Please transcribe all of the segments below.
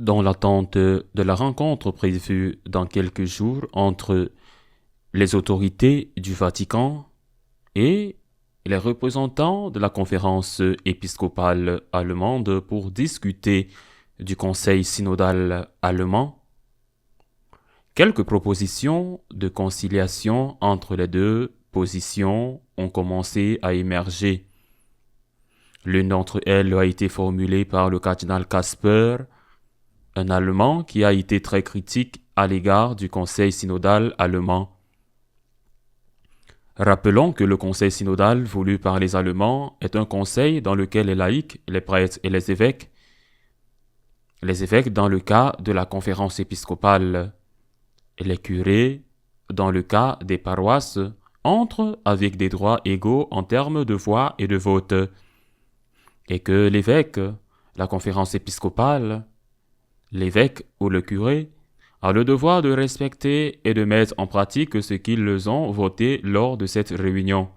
Dans l'attente de la rencontre prévue dans quelques jours entre les autorités du Vatican et les représentants de la conférence épiscopale allemande pour discuter du Conseil synodal allemand, quelques propositions de conciliation entre les deux positions ont commencé à émerger. L'une d'entre elles a été formulée par le cardinal Kasper, un Allemand qui a été très critique à l'égard du Conseil synodal allemand. Rappelons que le Conseil synodal voulu par les Allemands est un conseil dans lequel les laïcs, les prêtres et les évêques dans le cas de la conférence épiscopale et les curés dans le cas des paroisses, entrent avec des droits égaux en termes de voix et de vote, et que l'évêque, la conférence épiscopale, l'évêque ou le curé a le devoir de respecter et de mettre en pratique ce qu'ils ont voté lors de cette réunion.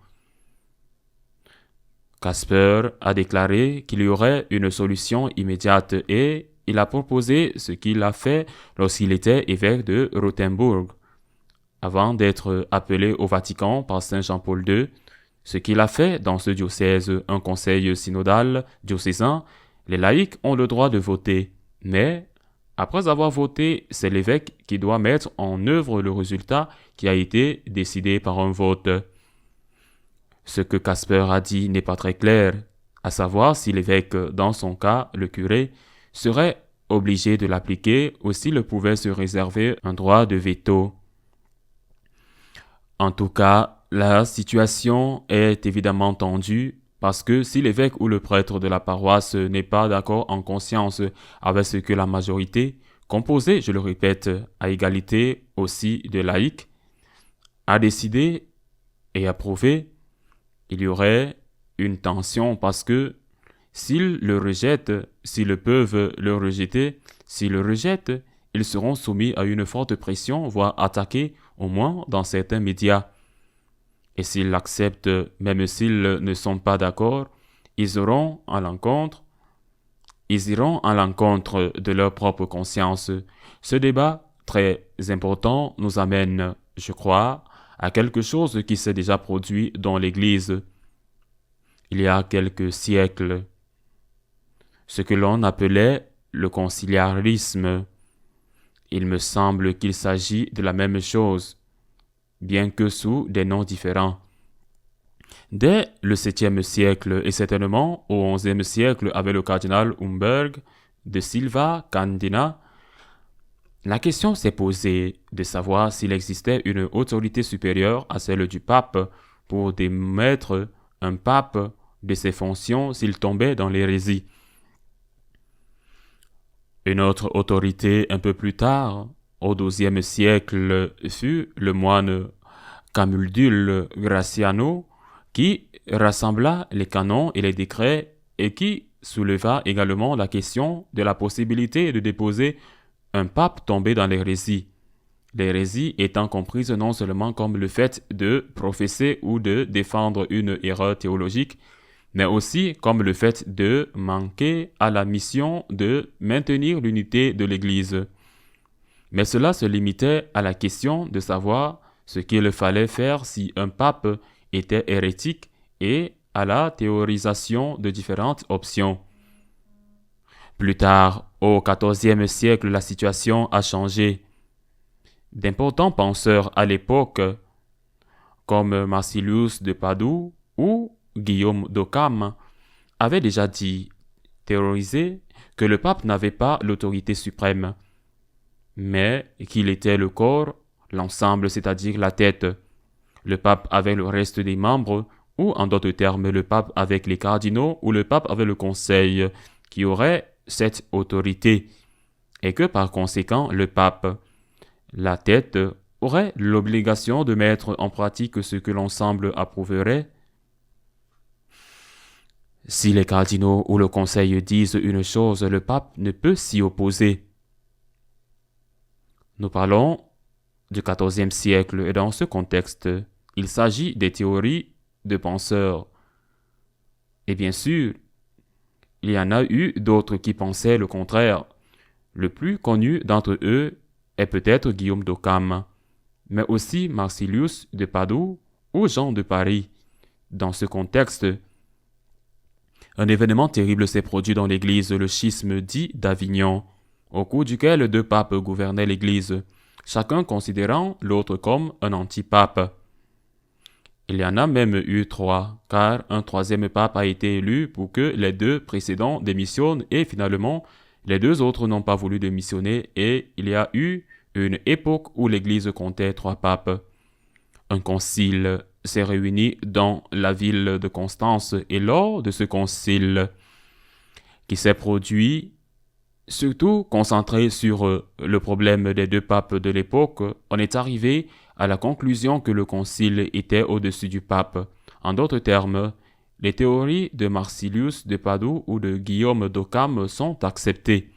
Kasper a déclaré qu'il y aurait une solution immédiate et il a proposé ce qu'il a fait lorsqu'il était évêque de Rothenburg, avant d'être appelé au Vatican par Saint Jean-Paul II, ce qu'il a fait dans ce diocèse, un conseil synodal diocésain. Les laïcs ont le droit de voter, mais après avoir voté, c'est l'évêque qui doit mettre en œuvre le résultat qui a été décidé par un vote. Ce que Kasper a dit n'est pas très clair, à savoir si l'évêque, dans son cas, le curé, serait obligé de l'appliquer ou s'il pouvait se réserver un droit de veto. En tout cas, la situation est évidemment tendue parce que si l'évêque ou le prêtre de la paroisse n'est pas d'accord en conscience avec ce que la majorité, composée, je le répète, à égalité aussi de laïcs, a décidé et approuvé, il y aurait une tension parce que s'ils le rejettent, s'ils peuvent le rejeter, s'ils le rejettent, ils seront soumis à une forte pression, voire attaqués, au moins dans certains médias. Et s'ils l'acceptent, même s'ils ne sont pas d'accord, ils iront à l'encontre de leur propre conscience. Ce débat très important nous amène, je crois, à quelque chose qui s'est déjà produit dans l'Église il y a quelques siècles, ce que l'on appelait le conciliarisme. Il me semble qu'il s'agit de la même chose, bien que sous des noms différents. Dès le 7e siècle et certainement au 11e siècle avec le cardinal Humberg de Silva Candina, la question s'est posée de savoir s'il existait une autorité supérieure à celle du pape pour démettre un pape de ses fonctions s'il tombait dans l'hérésie. Une autre autorité un peu plus tard, au XIIe siècle, fut le moine Camaldule Graciano, qui rassembla les canons et les décrets et qui souleva également la question de la possibilité de déposer un pape tombé dans l'hérésie. L'hérésie étant comprise non seulement comme le fait de professer ou de défendre une erreur théologique, mais aussi comme le fait de manquer à la mission de maintenir l'unité de l'Église. Mais cela se limitait à la question de savoir ce qu'il fallait faire si un pape était hérétique et à la théorisation de différentes options. Plus tard, au XIVe siècle, la situation a changé. D'importants penseurs à l'époque, comme Marsilius de Padoue ou Guillaume d'Occam, avaient déjà théorisé que le pape n'avait pas l'autorité suprême, mais qu'il était le corps, l'ensemble, c'est-à-dire la tête. Le pape avec le reste des membres, ou en d'autres termes, le pape avec les cardinaux, ou le pape avec le conseil, qui aurait cette autorité, et que par conséquent, le pape, la tête, aurait l'obligation de mettre en pratique ce que l'ensemble approuverait. Si les cardinaux ou le conseil disent une chose, le pape ne peut s'y opposer. Nous parlons du XIVe siècle et dans ce contexte, il s'agit des théories de penseurs. Et bien sûr, il y en a eu d'autres qui pensaient le contraire. Le plus connu d'entre eux est peut-être Guillaume d'Occam, mais aussi Marsilius de Padoue ou Jean de Paris. Dans ce contexte, un événement terrible s'est produit dans l'Église, le schisme dit d'Avignon, au cours duquel 2 papes gouvernaient l'Église, chacun considérant l'autre comme un antipape. Il y en a même eu 3, car un 3e pape a été élu pour que les 2 précédents démissionnent et finalement, les 2 autres n'ont pas voulu démissionner et il y a eu une époque où l'Église comptait 3 papes. Un concile s'est réuni dans la ville de Constance et lors de ce concile qui s'est produit, surtout concentré sur le problème des 2 papes de l'époque, on est arrivé à la conclusion que le concile était au-dessus du pape. En d'autres termes, les théories de Marsilius de Padoue ou de Guillaume d'Occam sont acceptées.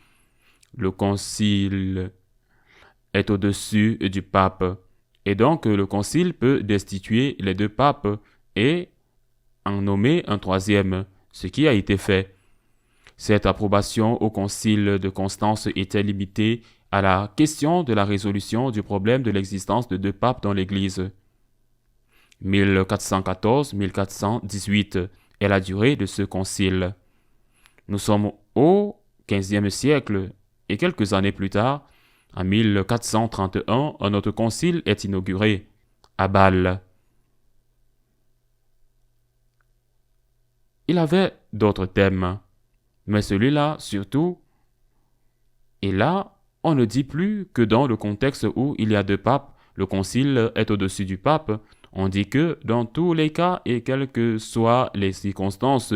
Le concile est au-dessus du pape, et donc le concile peut destituer les 2 papes et en nommer un 3e, ce qui a été fait. Cette approbation au concile de Constance était limitée à la question de la résolution du problème de l'existence de 2 papes dans l'Église. 1414-1418 est la durée de ce concile. Nous sommes au XVe siècle et quelques années plus tard, en 1431, un autre concile est inauguré, à Bâle. Il avait d'autres thèmes, mais celui-là surtout, et là, on ne dit plus que dans le contexte où il y a 2 papes, le concile est au-dessus du pape. On dit que dans tous les cas et quelles que soient les circonstances,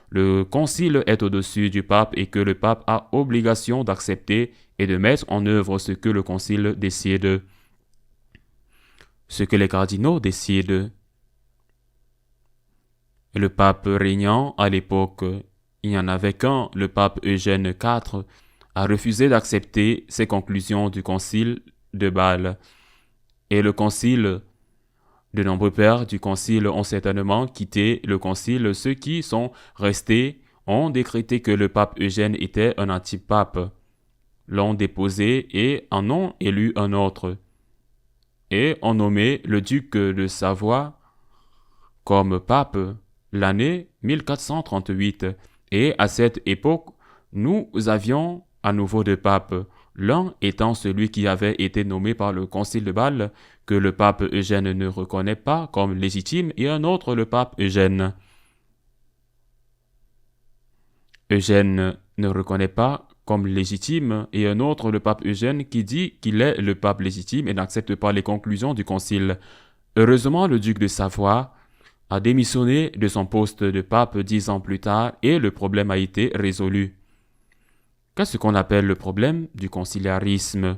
le concile est au-dessus du pape et que le pape a obligation d'accepter et de mettre en œuvre ce que le concile décide, ce que les cardinaux décident. Le pape régnant à l'époque, il n'y en avait qu'un, le pape Eugène IV, a refusé d'accepter ces conclusions du concile de Bâle. Et le concile, de nombreux pères du concile ont certainement quitté le concile. Ceux qui sont restés ont décrété que le pape Eugène était un antipape, l'ont déposé et en ont élu un autre, et ont nommé le duc de Savoie comme pape l'année 1438. Et à cette époque, nous avions à nouveau 2 papes, l'un étant celui qui avait été nommé par le concile de Bâle, que le pape Eugène ne reconnaît pas comme légitime, et un autre, le pape Eugène. Eugène ne reconnaît pas comme légitime, et un autre, le pape Eugène, qui dit qu'il est le pape légitime et n'accepte pas les conclusions du concile. Heureusement, le duc de Savoie a démissionné de son poste de pape 10 ans plus tard et le problème a été résolu. Qu'est-ce qu'on appelle le problème du conciliarisme?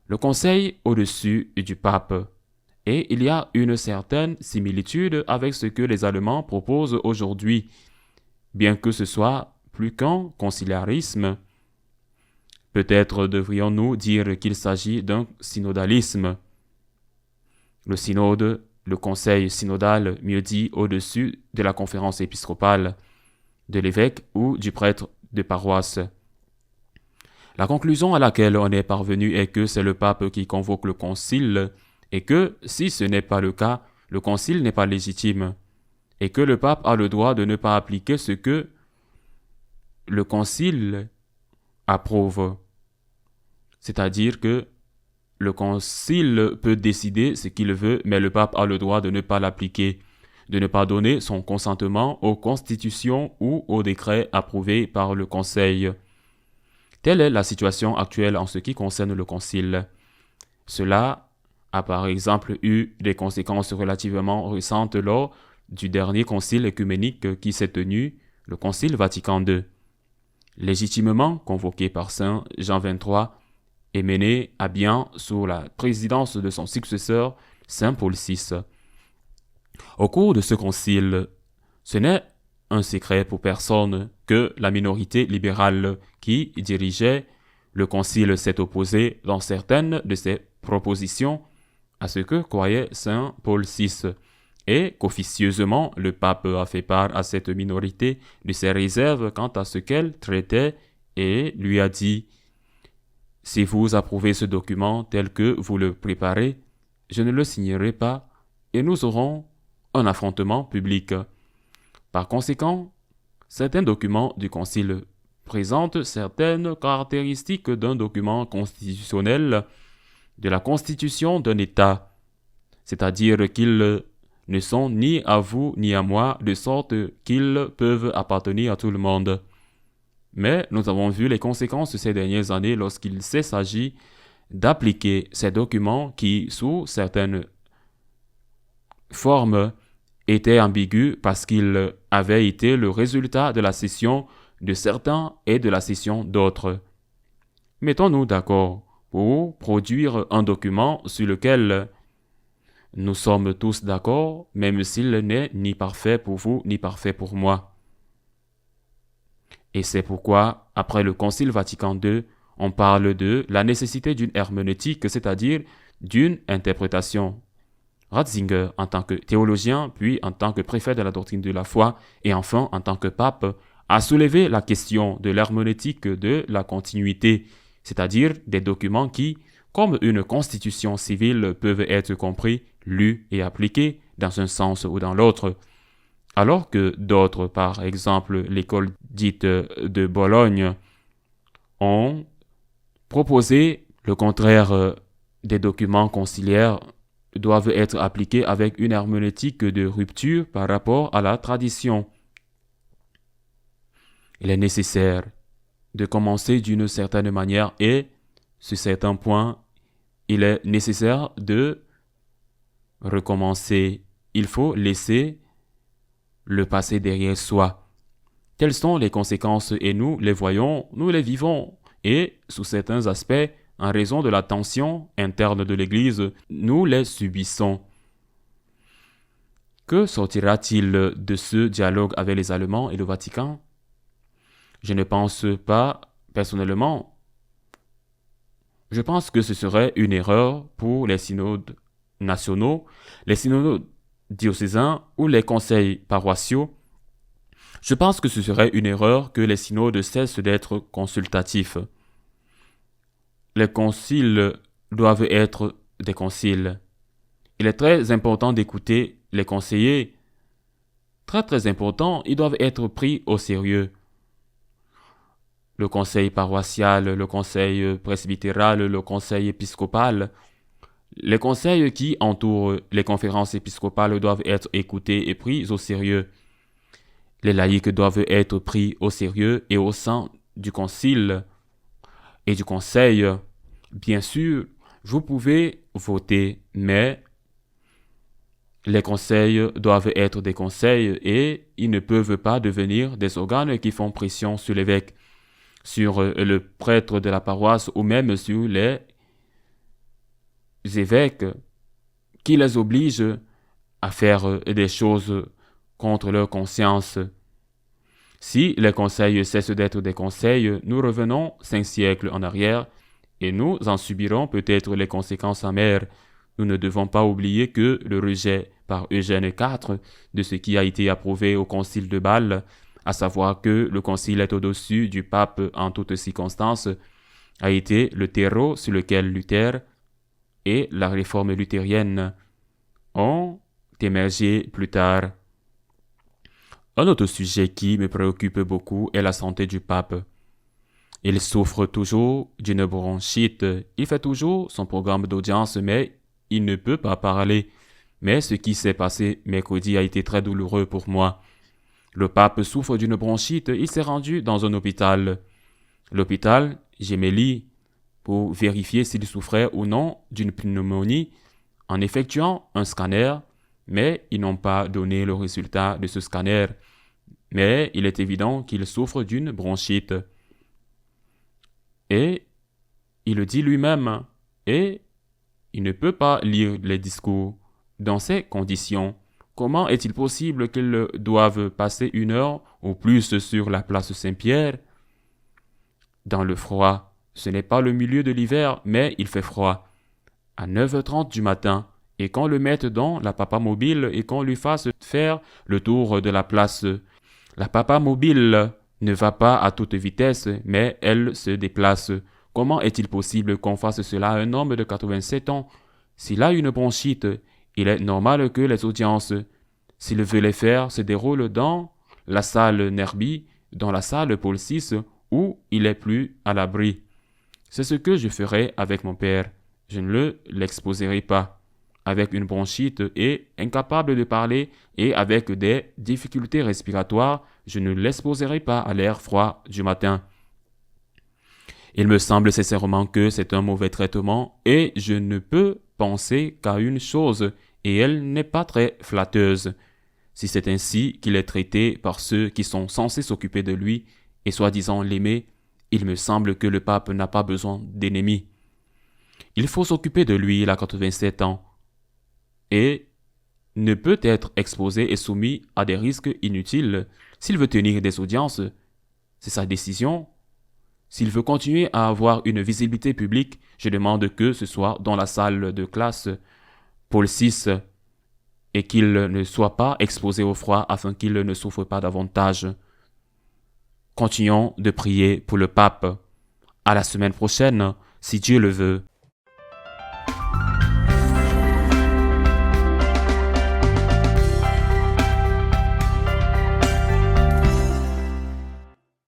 Le conseil au-dessus du pape. Et il y a une certaine similitude avec ce que les Allemands proposent aujourd'hui, bien que ce soit plus qu'un conciliarisme. Peut-être devrions-nous dire qu'il s'agit d'un synodalisme. Le synode, le conseil synodal, mieux dit, au-dessus de la conférence épiscopale, de l'évêque ou du prêtre de paroisse. La conclusion à laquelle on est parvenu est que c'est le pape qui convoque le concile et que, si ce n'est pas le cas, le concile n'est pas légitime et que le pape a le droit de ne pas appliquer ce que le concile approuve. C'est-à-dire que le concile peut décider ce qu'il veut, mais le pape a le droit de ne pas l'appliquer, de ne pas donner son consentement aux constitutions ou aux décrets approuvés par le conseil. Telle est la situation actuelle en ce qui concerne le concile. Cela a par exemple eu des conséquences relativement récentes lors du dernier concile œcuménique qui s'est tenu, le concile Vatican II. Légitimement convoqué par Saint Jean XXIII et mené à bien sous la présidence de son successeur, Saint Paul VI. Au cours de ce concile, ce n'est un secret pour personne que la minorité libérale qui dirigeait le concile s'est opposée dans certaines de ses propositions à ce que croyait Saint Paul VI, et qu'officieusement le pape a fait part à cette minorité de ses réserves quant à ce qu'elle traitait et lui a dit « Si vous approuvez ce document tel que vous le préparez, je ne le signerai pas et nous aurons un affrontement public. » Par conséquent, certains documents du Concile présentent certaines caractéristiques d'un document constitutionnel de la constitution d'un État, c'est-à-dire qu'ils ne sont ni à vous ni à moi, de sorte qu'ils peuvent appartenir à tout le monde. Mais nous avons vu les conséquences ces dernières années lorsqu'il s'agit d'appliquer ces documents qui, sous certaines formes, étaient ambigus parce qu'ils avaient été le résultat de la cession de certains et de la cession d'autres. Mettons-nous d'accord pour produire un document sur lequel nous sommes tous d'accord, même s'il n'est ni parfait pour vous ni parfait pour moi. Et c'est pourquoi, après le Concile Vatican II, on parle de la nécessité d'une herméneutique, c'est-à-dire d'une interprétation. Ratzinger, en tant que théologien, puis en tant que préfet de la doctrine de la foi, et enfin en tant que pape, a soulevé la question de l'herméneutique de la continuité, c'est-à-dire des documents qui, comme une constitution civile, peuvent être compris, lus et appliqués dans un sens ou dans l'autre. Alors que d'autres, par exemple l'école dite de Bologne, ont proposé le contraire. Des documents conciliaires doivent être appliqués avec une herméneutique de rupture par rapport à la tradition. Il est nécessaire de commencer d'une certaine manière et, sur certains points, il est nécessaire de recommencer. Il faut laisser le passé derrière soi. Telles sont les conséquences et nous les voyons, nous les vivons. Et, sous certains aspects, en raison de la tension interne de l'Église, nous les subissons. Que sortira-t-il de ce dialogue avec les Allemands et le Vatican? Je ne pense pas, personnellement. Je pense que ce serait une erreur pour les synodes nationaux, les synodes diocésains ou les conseils paroissiaux. Je pense que ce serait une erreur que les synodes cessent d'être consultatifs. Les conciles doivent être des conciles. Il est très important d'écouter les conseillers. Très très important, ils doivent être pris au sérieux. Le conseil paroissial, le conseil presbytéral, le conseil épiscopal. Les conseils qui entourent les conférences épiscopales doivent être écoutés et pris au sérieux. Les laïcs doivent être pris au sérieux et au sein du concile et du conseil. Bien sûr, vous pouvez voter, mais les conseils doivent être des conseils et ils ne peuvent pas devenir des organes qui font pression sur l'évêque, sur le prêtre de la paroisse ou même sur les évêques qui les obligent à faire des choses contre leur conscience. Si les conseils cessent d'être des conseils, nous revenons 5 siècles en arrière et nous en subirons peut-être les conséquences amères. Nous ne devons pas oublier que le rejet par Eugène IV de ce qui a été approuvé au concile de Bâle, à savoir que le concile est au-dessus du pape en toutes circonstances, a été le terreau sur lequel Luther et la réforme luthérienne ont émergé plus tard. Un autre sujet qui me préoccupe beaucoup est la santé du pape. Il souffre toujours d'une bronchite. Il fait toujours son programme d'audience, mais il ne peut pas parler. Mais ce qui s'est passé mercredi a été très douloureux pour moi. Le pape souffre d'une bronchite. Il s'est rendu dans un hôpital. L'hôpital Gemelli pour vérifier s'il souffrait ou non d'une pneumonie en effectuant un scanner, mais ils n'ont pas donné le résultat de ce scanner. Mais il est évident qu'il souffre d'une bronchite. Et il le dit lui-même, et il ne peut pas lire les discours. Dans ces conditions, comment est-il possible qu'ils doivent passer 1 heure ou plus sur la place Saint-Pierre? Dans le froid, ce n'est pas le milieu de l'hiver, mais il fait froid. À 9h30 du matin, et qu'on le mette dans la papa mobile et qu'on lui fasse faire le tour de la place. La papa mobile ne va pas à toute vitesse, mais elle se déplace. Comment est-il possible qu'on fasse cela à un homme de 87 ans? S'il a une bronchite, il est normal que les audiences, s'il veut les faire, se déroulent dans la salle Nerby, dans la salle Paul VI, où il est plus à l'abri. C'est ce que je ferai avec mon père. Je ne l'exposerai pas. Avec une bronchite et incapable de parler et avec des difficultés respiratoires, je ne l'exposerai pas à l'air froid du matin. Il me semble sincèrement que c'est un mauvais traitement et je ne peux penser qu'à une chose, et elle n'est pas très flatteuse. Si c'est ainsi qu'il est traité par ceux qui sont censés s'occuper de lui et soi-disant l'aimer, il me semble que le pape n'a pas besoin d'ennemis. Il faut s'occuper de lui, il a 87 ans, et ne peut être exposé et soumis à des risques inutiles. S'il veut tenir des audiences, c'est sa décision. S'il veut continuer à avoir une visibilité publique, je demande que ce soit dans la salle de classe Paul VI et qu'il ne soit pas exposé au froid afin qu'il ne souffre pas davantage. Continuons de prier pour le pape. À la semaine prochaine, si Dieu le veut.